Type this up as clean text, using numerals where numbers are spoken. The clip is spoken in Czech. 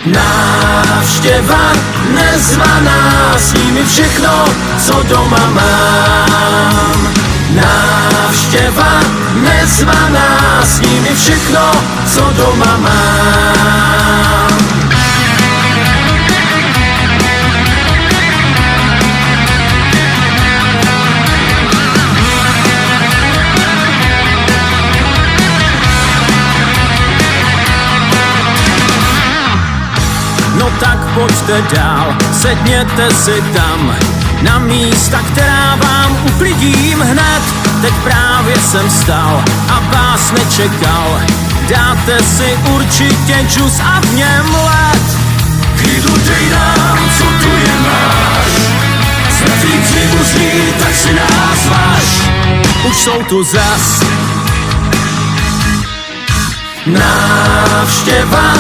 Návštěva nezvaná, s nimi všechno, co doma mám. Návštěva nezvaná, s nimi všechno, co doma mám. No tak pojďte dál, sedněte si tam na místa, která vám uklidím hned. Teď právě jsem stal a vás nečekal. Dáte si určitě džus a v něm led. Klidu dej nám, co tu je máš. S mrtvým příbuzný, tak si nás váž. Už jsou tu zas. Návštěva